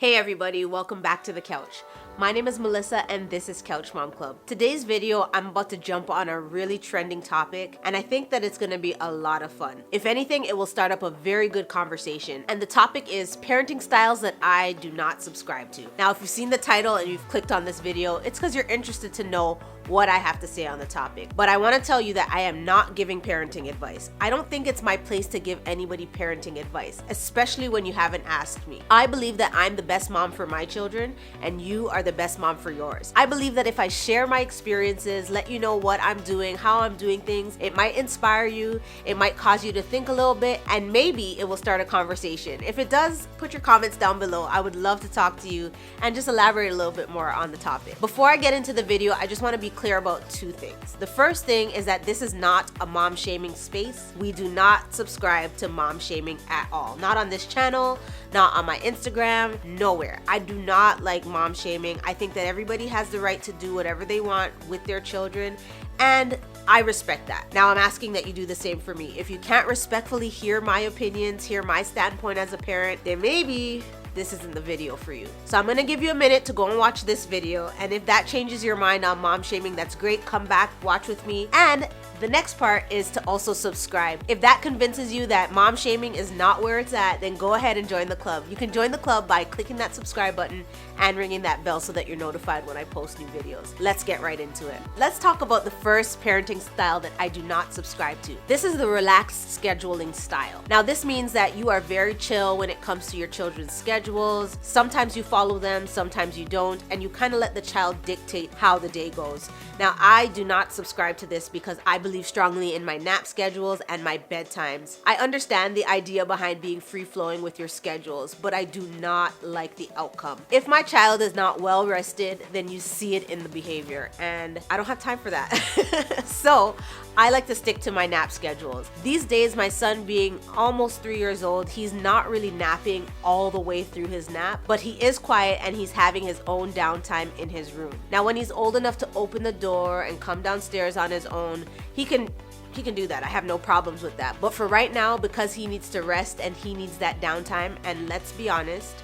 Hey everybody, welcome back to the couch. My name is Melissa and this is Couch Mom Club. Today's video, I'm about to jump on a really trending topic and I think that it's gonna be a lot of fun. If anything, it will start up a very good conversation. And the topic is parenting styles that I do not subscribe to. Now, if you've seen the title and you've clicked on this video, it's because you're interested to know what I have to say on the topic. But I want to tell you that I am not giving parenting advice. I don't think it's my place to give anybody parenting advice, especially when you haven't asked me. I believe that I'm the best mom for my children and you are the best mom for yours. I believe that if I share my experiences, let you know what I'm doing, how I'm doing things, it might inspire you, it might cause you to think a little bit, and maybe it will start a conversation. If it does, put your comments down below. I would love to talk to you and just elaborate a little bit more on the topic. Before I get into the video, I just want to be clear about two things. The first thing is that this is not a mom shaming space. We do not subscribe to mom shaming at all. Not on this channel, not on my Instagram, nowhere. I do not like mom shaming. I think that everybody has the right to do whatever they want with their children, and I respect that. Now I'm asking that you do the same for me. If you can't respectfully hear my opinions, hear my standpoint as a parent, then maybe this isn't the video for you. So I'm gonna give you a minute to go and watch this video, and if that changes your mind on mom shaming, that's great. Come back, watch with me. And the next part is to also subscribe. If that convinces you that mom shaming is not where it's at, then go ahead and join the club. You can join the club by clicking that subscribe button and ringing that bell so that you're notified when I post new videos. Let's get right into it. Let's talk about the first parenting style that I do not subscribe to. This is the relaxed scheduling style. Now this means that you are very chill when it comes to your children's schedules. Sometimes you follow them, sometimes you don't, and you kind of let the child dictate how the day goes. Now I do not subscribe to this because I believe strongly in my nap schedules and my bedtimes. I understand the idea behind being free-flowing with your schedules, but I do not like the outcome. If my child is not well rested, then you see it in the behavior, and I don't have time for that. So I like to stick to my nap schedules. These days, my son being almost 3 years old, he's not really napping all the way through his nap, but he is quiet and he's having his own downtime in his room. Now, when he's old enough to open the door and come downstairs on his own, he can do that. I have no problems with that. But for right now, because he needs to rest and he needs that downtime, and let's be honest,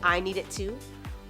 I need it too,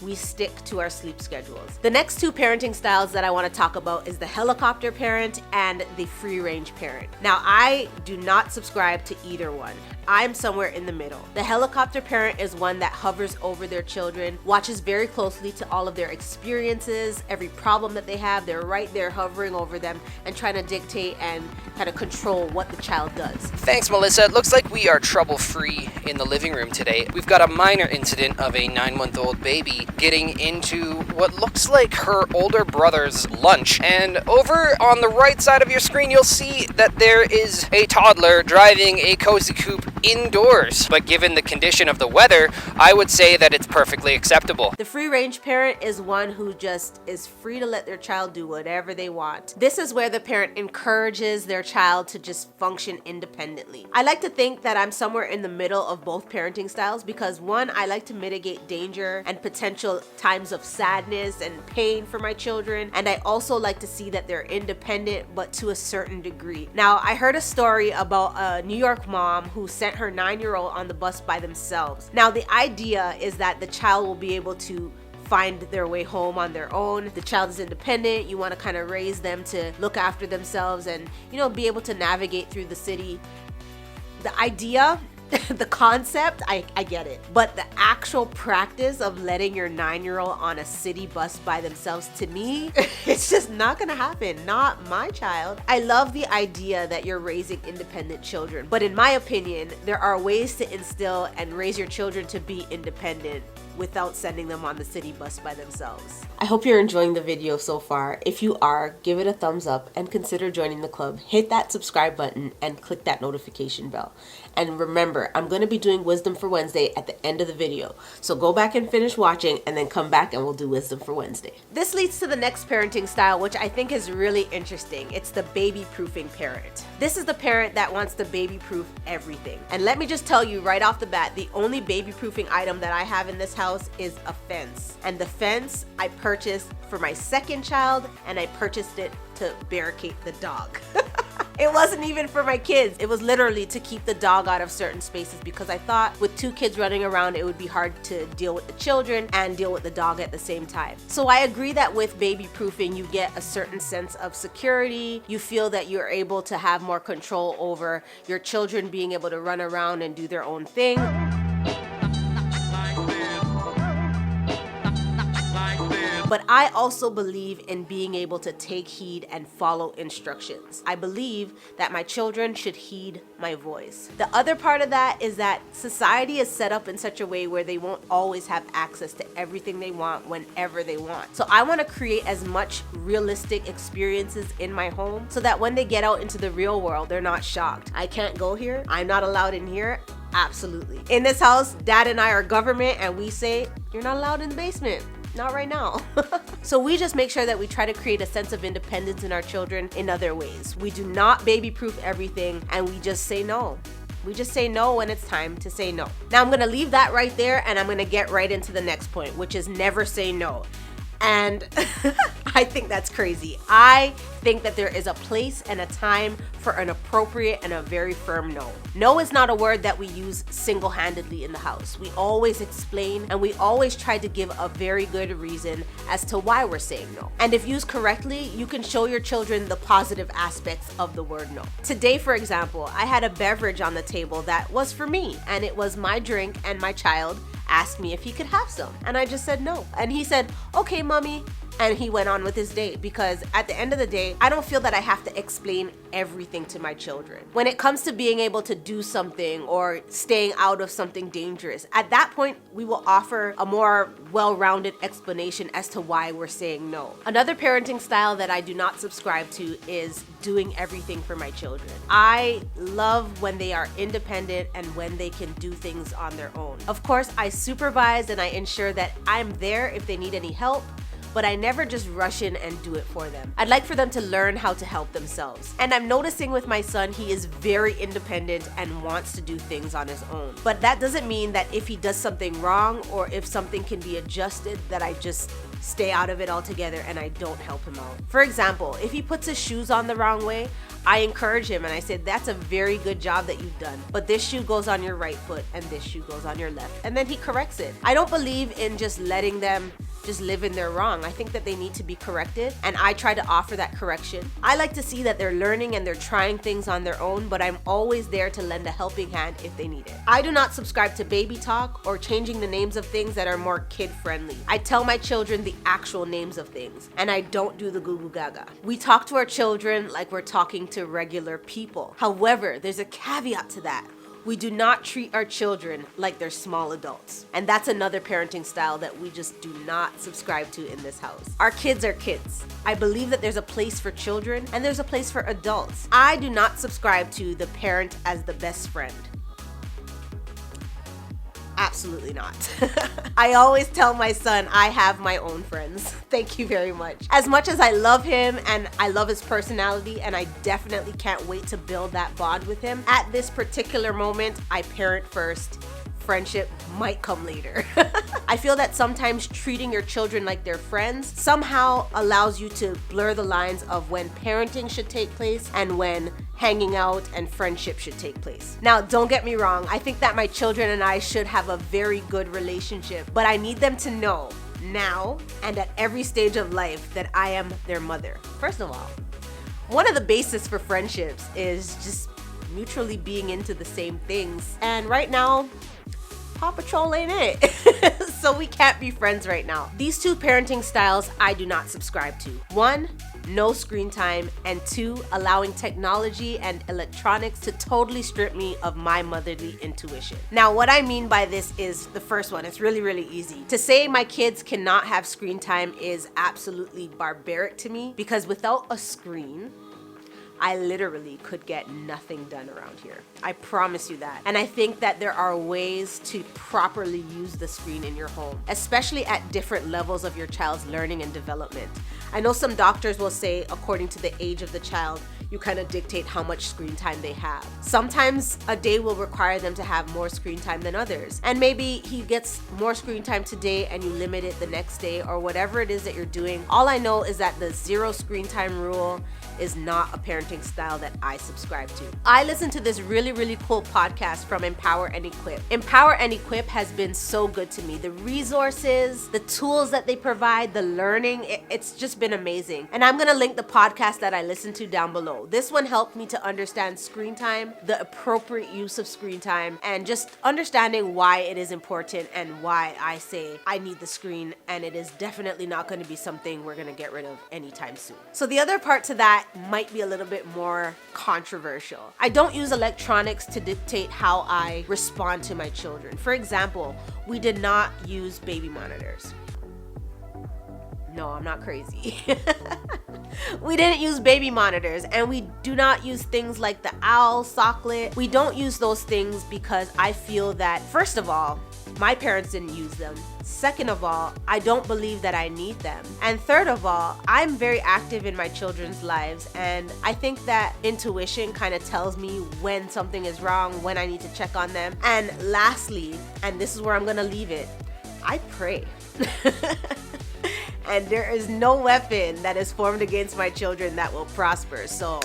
we stick to our sleep schedules. The next two parenting styles that I want to talk about is the helicopter parent and the free range parent. Now, I do not subscribe to either one. I'm somewhere in the middle. The helicopter parent is one that hovers over their children, watches very closely to all of their experiences, every problem that they have. They're right there hovering over them and trying to dictate and kind of control what the child does. Thanks, Melissa. It looks like we are trouble-free in the living room today. We've got a minor incident of a 9-month-old baby getting into what looks like her older brother's lunch. And over on the right side of your screen, you'll see that there is a toddler driving a cozy coupe indoors. But given the condition of the weather, I would say that it's perfectly acceptable. The free range parent is one who just is free to let their child do whatever they want. This is where the parent encourages their child to just function independently. I like to think that I'm somewhere in the middle of both parenting styles because one, I like to mitigate danger and potential times of sadness and pain for my children, and I also like to see that they're independent but to a certain degree. Now, I heard a story about a New York mom who sent her 9-year-old on the bus by themselves. Now, the idea is that the child will be able to find their way home on their own. The child is independent. You want to kind of raise them to look after themselves and, be able to navigate through the city. The idea, the concept, I get it. But the actual practice of letting your 9-year-old on a city bus by themselves, to me, it's just not gonna happen. Not my child. I love the idea that you're raising independent children, but in my opinion, there are ways to instill and raise your children to be independent without sending them on the city bus by themselves. I hope you're enjoying the video so far. If you are, give it a thumbs up and consider joining the club. Hit that subscribe button and click that notification bell. And remember, I'm going to be doing Wisdom for Wednesday at the end of the video. So go back and finish watching and then come back and we'll do Wisdom for Wednesday. This leads to the next parenting style, which I think is really interesting. It's the baby-proofing parent. This is the parent that wants to baby-proof everything. And let me just tell you right off the bat, the only baby-proofing item that I have in this house is a fence. And the fence I purchased for my second child, and I purchased it to barricade the dog. It wasn't even for my kids. It was literally to keep the dog out of certain spaces because I thought with 2 kids running around, it would be hard to deal with the children and deal with the dog at the same time. So I agree that with baby proofing, you get a certain sense of security. You feel that you're able to have more control over your children being able to run around and do their own thing. But I also believe in being able to take heed and follow instructions. I believe that my children should heed my voice. The other part of that is that society is set up in such a way where they won't always have access to everything they want whenever they want. So I want to create as much realistic experiences in my home so that when they get out into the real world, they're not shocked. I can't go here. I'm not allowed in here. Absolutely. In this house, Dad and I are government and we say, you're not allowed in the basement. Not right now. So we just make sure that we try to create a sense of independence in our children in other ways. We do not baby-proof everything and we just say no. We just say no when it's time to say no. Now I'm gonna leave that right there and I'm gonna get right into the next point, which is never say no. And I think that's crazy. I think that there is a place and a time for an appropriate and a very firm no. No is not a word that we use single-handedly in the house. We always explain and we always try to give a very good reason as to why we're saying no. And if used correctly, you can show your children the positive aspects of the word no. Today, for example, I had a beverage on the table that was for me and it was my drink and my child asked me if he could have some. And I just said no. And he said, okay, mommy. And he went on with his day because at the end of the day, I don't feel that I have to explain everything to my children. When it comes to being able to do something or staying out of something dangerous, at that point, we will offer a more well-rounded explanation as to why we're saying no. Another parenting style that I do not subscribe to is doing everything for my children. I love when they are independent and when they can do things on their own. Of course, I supervise and I ensure that I'm there if they need any help, but I never just rush in and do it for them. I'd like for them to learn how to help themselves. And I'm noticing with my son, he is very independent and wants to do things on his own. But that doesn't mean that if he does something wrong or if something can be adjusted, that I just stay out of it altogether and I don't help him out. For example, if he puts his shoes on the wrong way, I encourage him and I say, that's a very good job that you've done, but this shoe goes on your right foot and this shoe goes on your left. And then he corrects it. I don't believe in just letting them just live in their wrong. I think that they need to be corrected and I try to offer that correction. I like to see that they're learning and they're trying things on their own, but I'm always there to lend a helping hand if they need it. I do not subscribe to baby talk or changing the names of things that are more kid friendly. I tell my children the actual names of things and I don't do the goo goo gaga. We talk to our children like we're talking to regular people. However, there's a caveat to that. We do not treat our children like they're small adults. And that's another parenting style that we just do not subscribe to in this house. Our kids are kids. I believe that there's a place for children and there's a place for adults. I do not subscribe to the parent as the best friend. Absolutely not. I always tell my son I have my own friends. Thank you very much. As much as I love him and I love his personality and I definitely can't wait to build that bond with him, at this particular moment, I parent first. Friendship might come later. I feel that sometimes treating your children like they're friends somehow allows you to blur the lines of when parenting should take place and when hanging out and friendship should take place. Now, don't get me wrong. I think that my children and I should have a very good relationship, but I need them to know now and at every stage of life that I am their mother. First of all, one of the bases for friendships is just mutually being into the same things. And right now, Paw Patrol ain't it. So we can't be friends right now. These two parenting styles I do not subscribe to. 1, no screen time, and 2, allowing technology and electronics to totally strip me of my motherly intuition. Now, what I mean by this is the first one. It's really, really easy. To say my kids cannot have screen time is absolutely barbaric to me because without a screen, I literally could get nothing done around here. I promise you that. And I think that there are ways to properly use the screen in your home, especially at different levels of your child's learning and development. I know some doctors will say, according to the age of the child, you kind of dictate how much screen time they have. Sometimes a day will require them to have more screen time than others. And maybe he gets more screen time today and you limit it the next day, or whatever it is that you're doing. All I know is that the 0 screen time rule is not a parenting style that I subscribe to. I listen to this really cool podcast from Empower and Equip. Empower and Equip has been so good to me. The resources, the tools that they provide, the learning, it's just been amazing. And I'm gonna link the podcast that I listen to down below. This one helped me to understand screen time, the appropriate use of screen time, and just understanding why it is important and why I say I need the screen, and it is definitely not gonna be something we're gonna get rid of anytime soon. So the other part to that might be a little bit more controversial. I don't use electronics to dictate how I respond to my children. For example, we did not use baby monitors. No, I'm not crazy. We didn't use baby monitors, and we do not use things like the owl socklet. We don't use those things because I feel that, first of all, my parents didn't use them. Second of all, I don't believe that I need them. And third of all, I'm very active in my children's lives, and I think that intuition kind of tells me when something is wrong, when I need to check on them. And lastly, and this is where I'm gonna leave it, I pray. And there is no weapon that is formed against my children that will prosper. So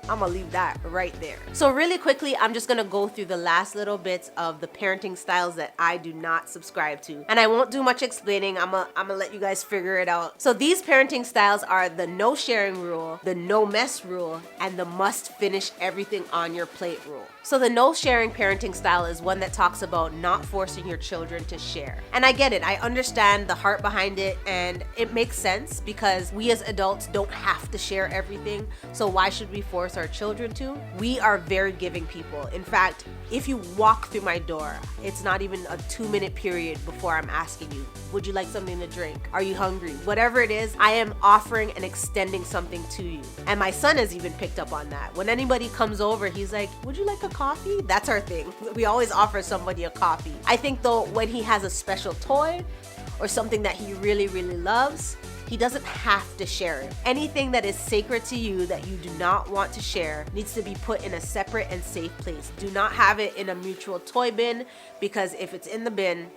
I'm gonna leave that right there. So really quickly, I'm just gonna go through the last little bits of the parenting styles that I do not subscribe to. And I won't do much explaining. I'm gonna let you guys figure it out. So these parenting styles are the no sharing rule, the no mess rule, and the must finish everything on your plate rule. So the no sharing parenting style is one that talks about not forcing your children to share. And I get it. I understand the heart behind it, and it makes sense because we as adults don't have to share everything. So why should we force our children to? We are very giving people. In fact, if you walk through my door, it's not even a 2-minute period before I'm asking you, would you like something to drink? Are you hungry? Whatever it is, I am offering and extending something to you. And my son has even picked up on that. When anybody comes over, he's like, would you like a coffee? That's our thing. We always offer somebody a coffee. I think though, when he has a special toy or something that he really loves, he doesn't have to share it. Anything that is sacred to you that you do not want to share needs to be put in a separate and safe place. Do not have it in a mutual toy bin, because if it's in the bin,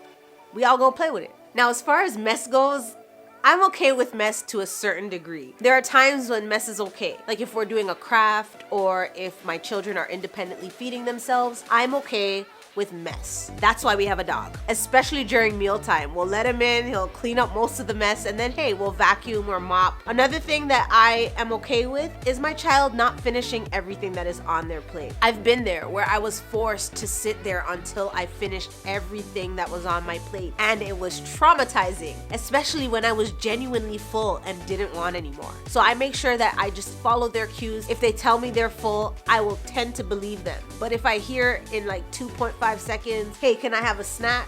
we all go play with it. Now, as far as mess goes, I'm okay with mess to a certain degree. There are times when mess is okay. Like if we're doing a craft or if my children are independently feeding themselves, I'm okay with mess. That's why we have a dog, especially during mealtime. We'll let him in, he'll clean up most of the mess, and then hey, we'll vacuum or mop. Another thing that I am okay with is my child not finishing everything that is on their plate. I've been there where I was forced to sit there until I finished everything that was on my plate, and it was traumatizing, especially when I was genuinely full and didn't want anymore. So I make sure that I just follow their cues. If they tell me they're full, I will tend to believe them. But if I hear in like 2.5 seconds, hey, can I have a snack?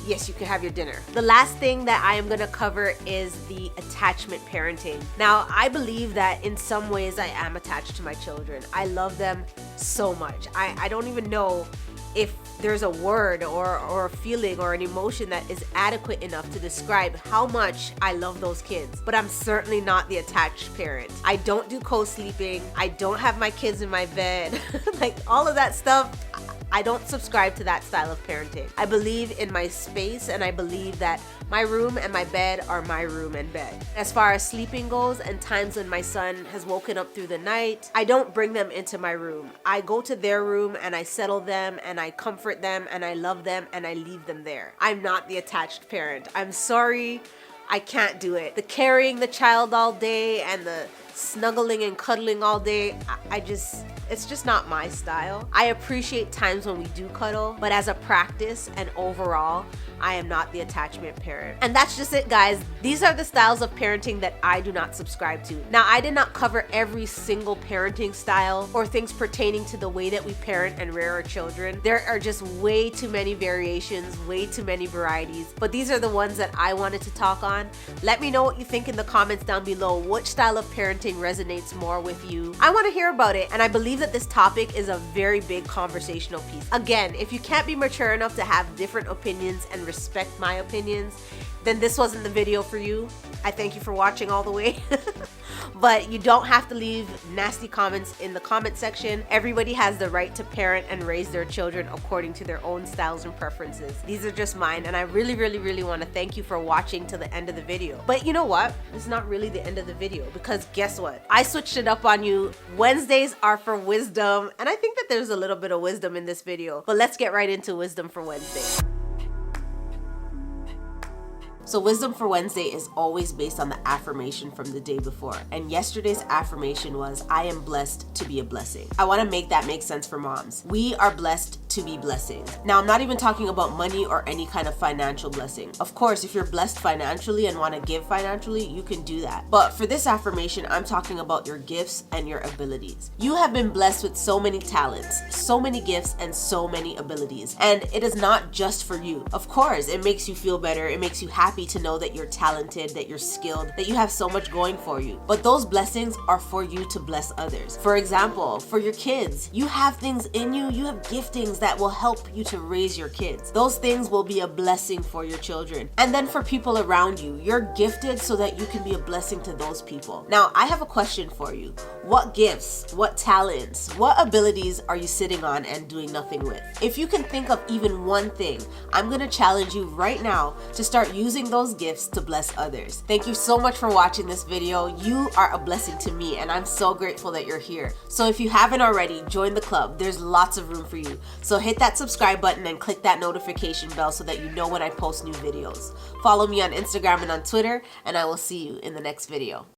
Yes, you can have your dinner. The last thing that I am gonna cover is the attachment parenting. Now, I believe that in some ways I am attached to my children. I love them so much. I don't even know if there's a word or a feeling or an emotion that is adequate enough to describe how much I love those kids. But I'm certainly not the attached parent. I don't do co-sleeping. I don't have my kids in my bed. Like all of that stuff, I don't subscribe to that style of parenting. I believe in my space, and I believe that my room and my bed are my room and bed. As far as sleeping goes and times when my son has woken up through the night, I don't bring them into my room. I go to their room and I settle them and I comfort them and I love them and I leave them there. I'm not the attached parent. I'm sorry, I can't do it. The carrying the child all day and the snuggling and cuddling all day, it's just not my style. I appreciate times when we do cuddle, but as a practice and overall, I am not the attachment parent. And that's just it, guys. These are the styles of parenting that I do not subscribe to. Now, I did not cover every single parenting style or things pertaining to the way that we parent and rear our children. There are just way too many variations, way too many varieties, but these are the ones that I wanted to talk on. Let me know what you think in the comments down below. Which style of parenting resonates more with you? I want to hear about it, and I believe that this topic is a very big conversational piece. Again, if you can't be mature enough to have different opinions and respect my opinions, then this wasn't the video for you. I thank you for watching all the way. But you don't have to leave nasty comments in the comment section. Everybody has the right to parent and raise their children according to their own styles and preferences. These are just mine, and I really want to thank you for watching to the end of the video. But you know what? It's not really the end of the video, because guess what? I switched it up on you. Wednesdays are for wisdom, and I think that there's a little bit of wisdom in this video. But let's get right into wisdom for Wednesday. So wisdom for Wednesday is always based on the affirmation from the day before. And yesterday's affirmation was, I am blessed to be a blessing. I want to make that make sense for moms. We are blessed to be blessings. Now, I'm not even talking about money or any kind of financial blessing. Of course, if you're blessed financially and want to give financially, you can do that. But for this affirmation, I'm talking about your gifts and your abilities. You have been blessed with so many talents, so many gifts, and so many abilities. And it is not just for you. Of course, it makes you feel better. It makes you happy to know that you're talented, that you're skilled, that you have so much going for you. But those blessings are for you to bless others. For example, for your kids, you have things in you, you have giftings that will help you to raise your kids. Those things will be a blessing for your children. And then for people around you, you're gifted so that you can be a blessing to those people. Now, I have a question for you. What gifts, what talents, what abilities are you sitting on and doing nothing with? If you can think of even one thing, I'm gonna challenge you right now to start using those gifts to bless others. Thank you so much for watching this video. You are a blessing to me, and I'm so grateful that you're here. So if you haven't already, join the club. There's lots of room for you. So hit that subscribe button and click that notification bell so that you know when I post new videos. Follow me on Instagram and on Twitter, and I will see you in the next video.